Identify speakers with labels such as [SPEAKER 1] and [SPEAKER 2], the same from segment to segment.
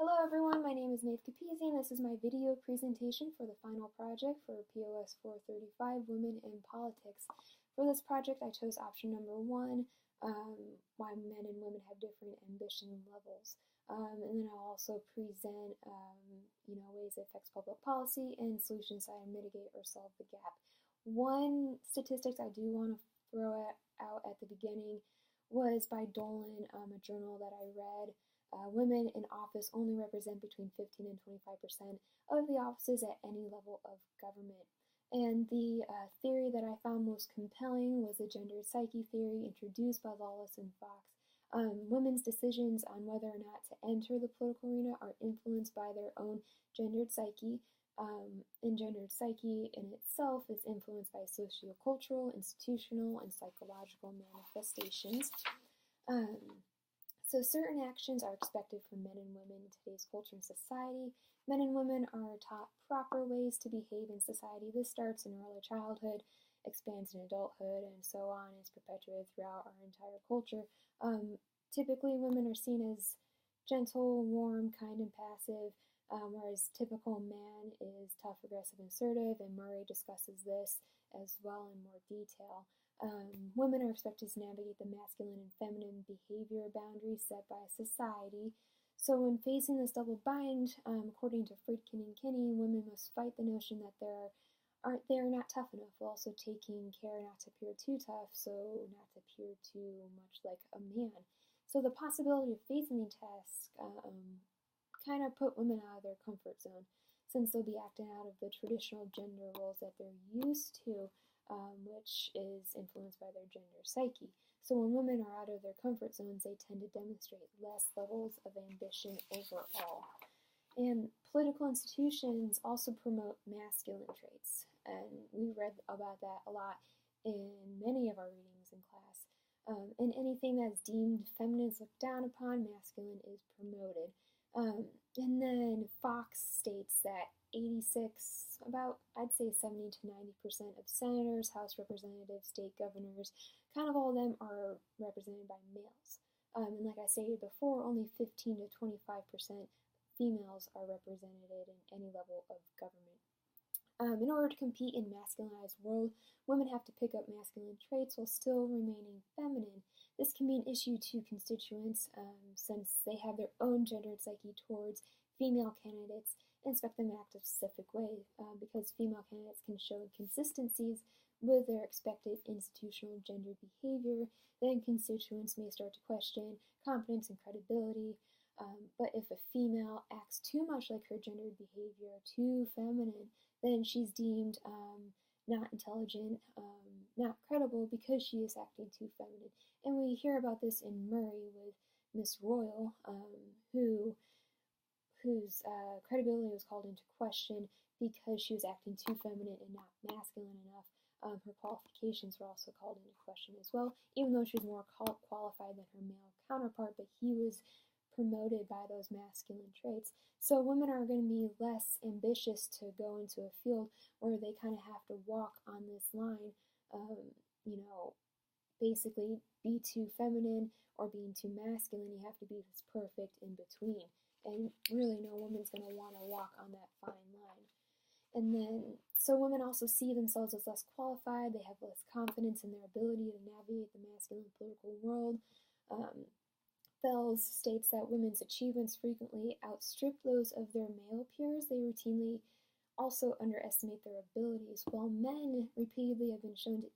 [SPEAKER 1] Hello everyone, my name is Nath Capizzi and this is my video presentation for the final project for POS 435, Women in Politics. For this project I chose option number 1, why men and women have different ambition levels. And then I'll also present ways it affects public policy and solutions that mitigate or solve the gap. One statistics I do want to throw out at the beginning was by Dolan, a journal that I read. Women in office only represent between 15 and 25% of the offices at any level of government. And the theory that I found most compelling was the gendered psyche theory introduced by Lawless and Fox. Women's decisions on whether or not to enter the political arena are influenced by their own gendered psyche. And gendered psyche in itself is influenced by sociocultural, institutional, and psychological manifestations. So certain actions are expected from men and women in today's culture and society. Men and women are taught proper ways to behave in society. This starts in early childhood, expands in adulthood, and so on, is perpetuated throughout our entire culture. Typically, women are seen as gentle, warm, kind, and passive, whereas typical man is tough, aggressive, and assertive, and Murray discusses this as well in more detail. Women are expected to navigate the masculine and feminine behavior boundaries set by society. So when facing this double bind, according to Friedkin and Kinney, women must fight the notion that they're not tough enough, while also taking care not to appear too tough, so not to appear too much like a man. So the possibility of facing the task kind of put women out of their comfort zone, since they'll be acting out of the traditional gender roles that they're used to, which is influenced by their gender psyche. So when women are out of their comfort zones, they tend to demonstrate less levels of ambition overall. And political institutions also promote masculine traits, and we read about that a lot in many of our readings in class. And anything that's deemed feminine is looked down upon, masculine is promoted. And then Fox states that I'd say 70 to 90% of senators, House representatives, state governors, kind of all of them are represented by males. And like I stated before, only 15 to 25% females are represented in any level of government. In order to compete in a masculinized world, women have to pick up masculine traits while still remaining feminine. This can be an issue to constituents since they have their own gendered psyche towards female candidates and expect them to act a specific way because female candidates can show inconsistencies with their expected institutional gender behavior. Then constituents may start to question competence and credibility. But if a female acts too much like her gendered behavior, too feminine, then she's deemed not intelligent, not credible because she is acting too feminine. And we hear about this in Murray with Miss Royal, whose credibility was called into question because she was acting too feminine and not masculine enough. Her qualifications were also called into question as well, even though she was more qualified than her male counterpart, but he was promoted by those masculine traits. So women are going to be less ambitious to go into a field where they kind of have to walk on this line, basically be too feminine or being too masculine. You have to be this perfect in between. And really no woman's going to want to walk on that fine line. And then, so women also see themselves as less qualified. They have less confidence in their ability to navigate the masculine political world. Fells states that women's achievements frequently outstrip those of their male peers. They routinely also underestimate their abilities, while men repeatedly have been shown to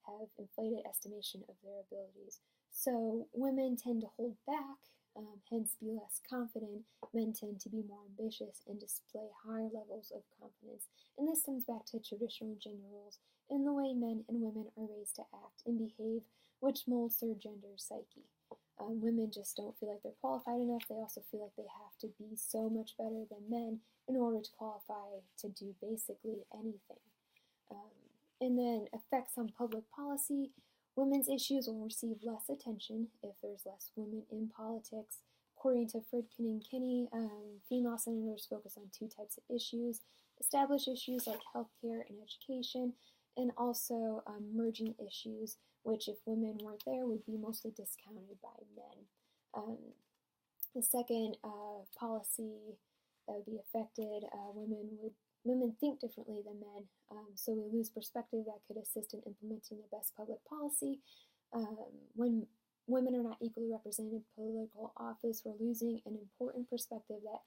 [SPEAKER 1] have inflated estimation of their abilities. So women tend to hold back, hence be less confident. Men tend to be more ambitious and display higher levels of confidence. And this comes back to traditional gender roles and the way men and women are raised to act and behave, which molds their gender psyche. Women just don't feel like they're qualified enough. They also feel like they have to be so much better than men in order to qualify to do basically anything. And then effects on public policy. Women's issues will receive less attention if there's less women in politics. According to Friedkin and Kinney, female senators focus on two types of issues: established issues like healthcare and education, and also emerging issues, which if women weren't there would be mostly discounted by men. The second policy that would be affected. Women think differently than men, so we lose perspective that could assist in implementing the best public policy. When women are not equally represented in political office, we're losing an important perspective that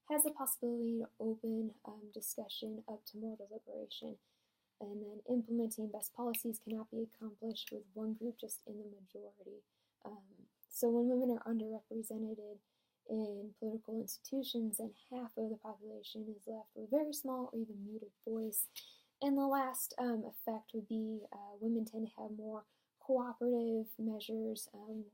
[SPEAKER 1] has the possibility to open discussion up to more deliberation. And then implementing best policies cannot be accomplished with one group just in the majority. So when women are underrepresented in political institutions, and half of the population is left with a very small or even muted voice. And the last effect would be women tend to have more cooperative measures than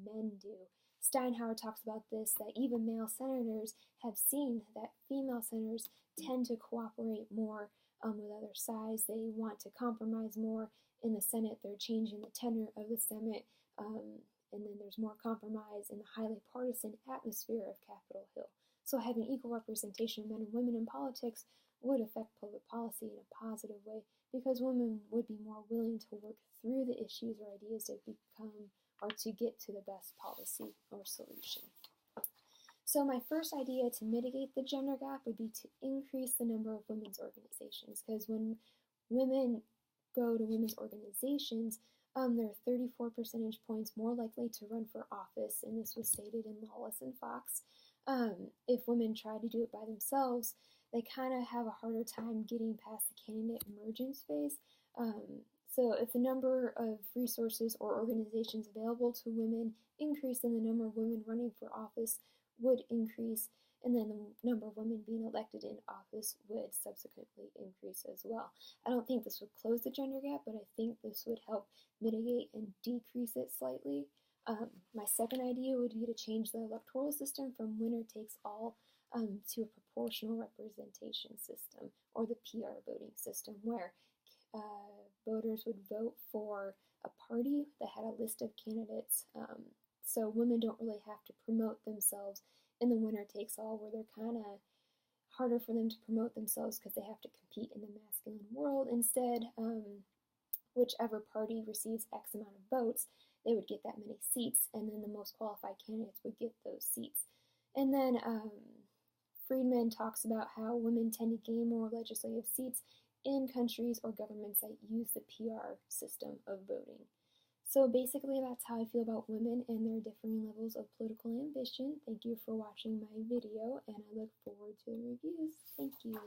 [SPEAKER 1] men do. Steinhauer talks about this, that even male senators have seen that female senators tend to cooperate more with other sides. They want to compromise more. In the Senate, they're changing the tenor of the Senate, and then there's more compromise in the highly partisan atmosphere of Capitol Hill. So having equal representation of men and women in politics would affect public policy in a positive way, because women would be more willing to work through the issues or ideas to become or to get to the best policy or solution. So my first idea to mitigate the gender gap would be to increase the number of women's organizations, because when women go to women's organizations, they're 34 percentage points more likely to run for office, and this was stated in Lawless and Fox. If women try to do it by themselves, they kind of have a harder time getting past the candidate emergence phase. So if the number of resources or organizations available to women increase, then the number of women running for office would increase, and then the number of women being elected in office would subsequently increase as well. I don't think this would close the gender gap, but I think this would help mitigate and decrease it slightly. My second idea would be to change the electoral system from winner takes all to a proportional representation system, or the PR voting system, where voters would vote for a party that had a list of candidates. So women don't really have to promote themselves in the winner takes all, where they're kind of harder for them to promote themselves because they have to compete in the masculine world. Instead, whichever party receives X amount of votes, they would get that many seats, and then the most qualified candidates would get those seats. And then Friedman talks about how women tend to gain more legislative seats in countries or governments that use the PR system of voting. So basically, that's how I feel about women and their differing levels of political ambition. Thank you for watching my video, and I look forward to the reviews. Thank you.